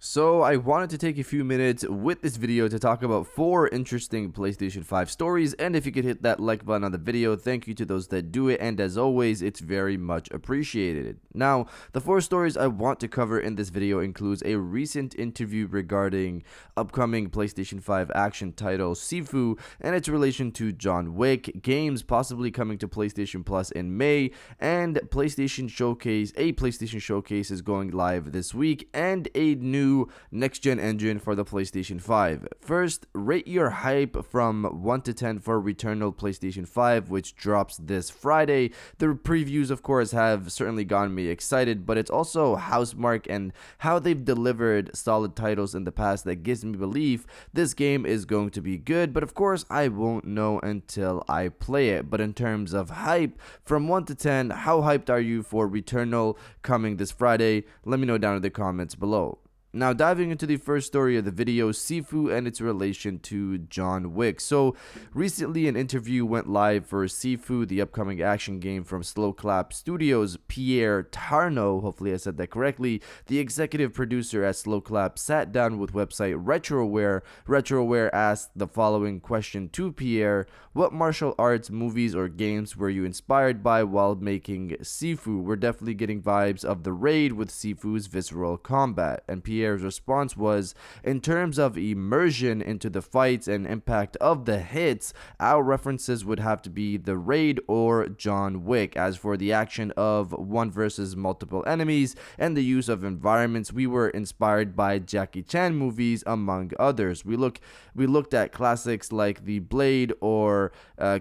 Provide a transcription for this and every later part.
So I wanted to take a few minutes with this video to talk about 4 interesting PlayStation 5 stories, and if you could hit that like button on the video, thank you to those that do it, and as always, it's very much appreciated. Now, the 4 stories I want to cover in this video includes a recent interview regarding upcoming PlayStation 5 action title SIFU and its relation to John Wick, games possibly coming to PlayStation Plus in May, and a PlayStation Showcase is going live this week, and a new next-gen engine for the PlayStation 5. First, rate your hype from 1 to 10 for Returnal PlayStation 5, which drops this Friday. The previews, of course, have certainly gotten me excited, but it's also Housemarque and how they've delivered solid titles in the past that gives me belief this game is going to be good, but of course, I won't know until I play it. But in terms of hype, from 1 to 10, how hyped are you for Returnal coming this Friday? Let me know down in the comments below. Now, diving into the first story of the video, SIFU and its relation to John Wick. So, recently an interview went live for SIFU, the upcoming action game from Slow Clap Studios. Pierre Tarno, hopefully I said that correctly, the executive producer at Slow Clap, sat down with website RetroWare. RetroWare asked the following question to Pierre: what martial arts, movies, or games were you inspired by while making SIFU? We're definitely getting vibes of The Raid with SIFU's visceral combat. And Pierre's response was, in terms of immersion into the fights and impact of the hits, our references would have to be The Raid or John Wick. As for the action of one versus multiple enemies and the use of environments, we were inspired by Jackie Chan movies, among others. We looked at classics like The Blade or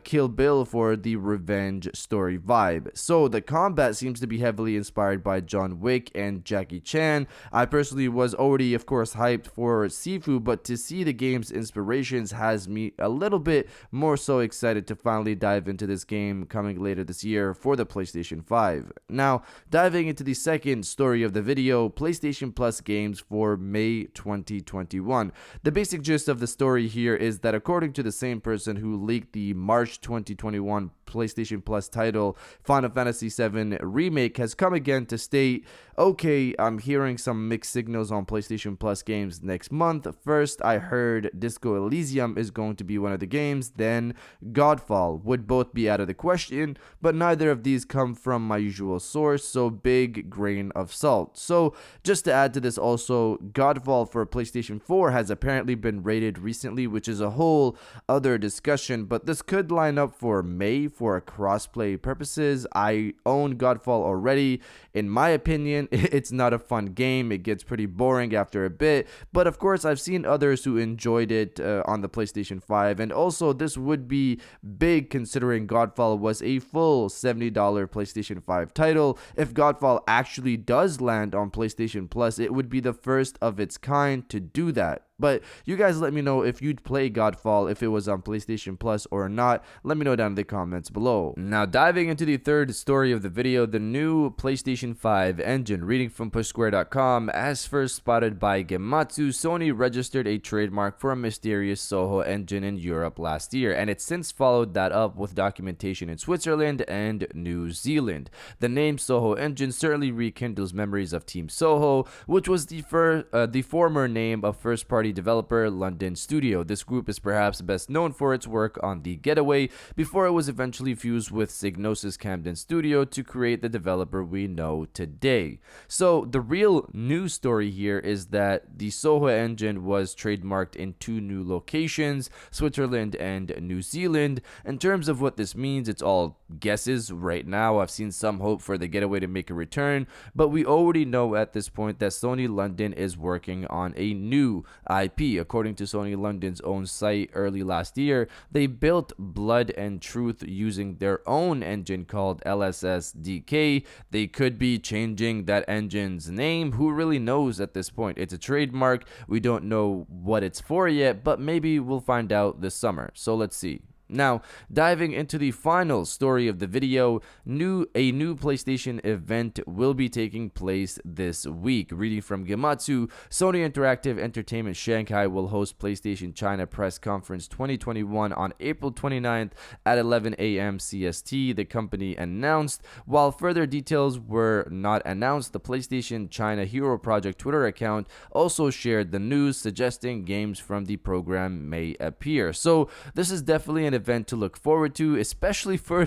Kill Bill for the revenge story vibe. So the combat seems to be heavily inspired by John Wick and Jackie Chan. I personally was already, of course, hyped for SIFU, but to see the game's inspirations has me a little bit more so excited to finally dive into this game coming later this year for the PlayStation 5. Now, diving into the second story of the video, PlayStation Plus games for May 2021. The basic gist of the story here is that according to the same person who leaked the March 2021 PlayStation Plus title, Final Fantasy VII Remake has come again to state, okay, I'm hearing some mixed signals on PlayStation Plus games next month. First, I heard Disco Elysium is going to be one of the games, then Godfall would both be out of the question, but neither of these come from my usual source, so big grain of salt. So, just to add to this also, Godfall for PlayStation 4 has apparently been rated recently, which is a whole other discussion, but this could line up for May for crossplay purposes. I own Godfall already. In my opinion, it's not a fun game. It gets pretty boring after a bit, but of course I've seen others who enjoyed it on the PlayStation 5, and also this would be big considering Godfall was a full $70 PlayStation 5 title. If Godfall actually does land on PlayStation Plus, it would be the first of its kind to do that. But you guys let me know if you'd play Godfall if it was on PlayStation Plus or not. Let me know down in the comments below. Now, diving into the third story of the video, the new PlayStation 5 engine. Reading from PushSquare.com, as first spotted by Gematsu, Sony registered a trademark for a mysterious Soho engine in Europe last year, and it's since followed that up with documentation in Switzerland and New Zealand. The name Soho engine certainly rekindles memories of Team Soho, which was the former name of first-party developer London Studio. This group is perhaps best known for its work on The Getaway before it was eventually fused with Psygnosis Camden Studio to create the developer we know today. So the real news story here is that the Soho engine was trademarked in 2 new locations, Switzerland and New Zealand. In terms of what this means, it's all guesses right now. I've seen some hope for The Getaway to make a return, but we already know at this point that Sony London is working on a new IP. According to Sony London's own site early last year, they built Blood and Truth using their own engine called LSSDK. They could be changing that engine's name. Who really knows at this point? It's a trademark. We don't know what it's for yet, but maybe we'll find out this summer. So let's see. Now, diving into the final story of the video, a new PlayStation event will be taking place this week. Reading from Gematsu, Sony Interactive Entertainment Shanghai will host PlayStation China Press Conference 2021 on April 29th at 11 a.m. CST, the company announced. While further details were not announced, the PlayStation China Hero Project Twitter account also shared the news, suggesting games from the program may appear. So this is definitely an event to look forward to, especially for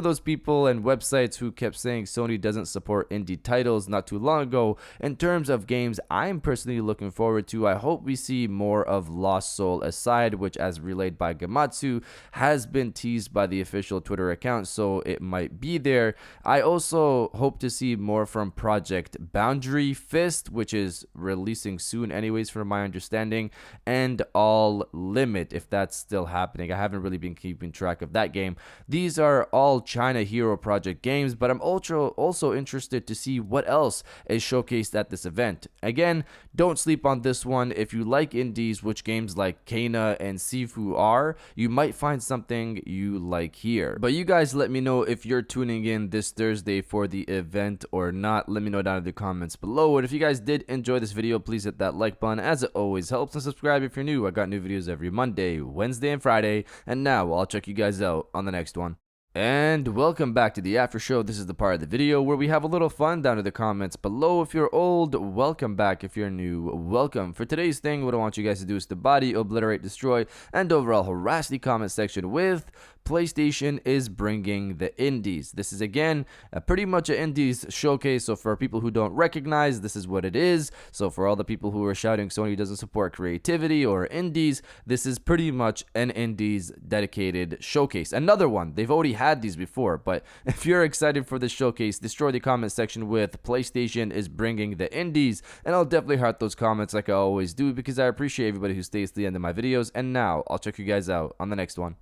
those people and websites who kept saying Sony doesn't support indie titles not too long ago. In terms of games I'm personally looking forward to, I hope we see more of Lost Soul Aside, which, as relayed by Gematsu, has been teased by the official Twitter account, so it might be there. I also hope to see more from Project Boundary Fist, which is releasing soon anyways from my understanding, and All Limit, if that's still happening. I haven't really been keeping track of that game. These are all China Hero Project games, but I'm also interested to see what else is showcased at this event. Again, don't sleep on this one. If you like indies, which games like Kana and SIFU are, you might find something you like here. But you guys let me know if you're tuning in this Thursday for the event or not. Let me know down in the comments below. And if you guys did enjoy this video, please hit that like button, as it always helps, and subscribe if you're new. I got new videos every Monday, Wednesday, and Friday. And now I'll check you guys out on the next one. And welcome back to the after show. This is the part of the video where we have a little fun down in the comments below. If you're old, welcome back. If you're new, welcome. For today's thing, what I want you guys to do is to body, obliterate, destroy, and overall harass the comment section with PlayStation is bringing the indies. This is again pretty much an indies showcase, so for people who don't recognize, this is what it is. So for all the people who are shouting Sony doesn't support creativity or indies, this is pretty much an indies dedicated showcase. Another one, they've already had these before, but if you're excited for this showcase, destroy the comment section with PlayStation is bringing the indies, and I'll definitely heart those comments like I always do, because I appreciate everybody who stays to the end of my videos. And now I'll check you guys out on the next one.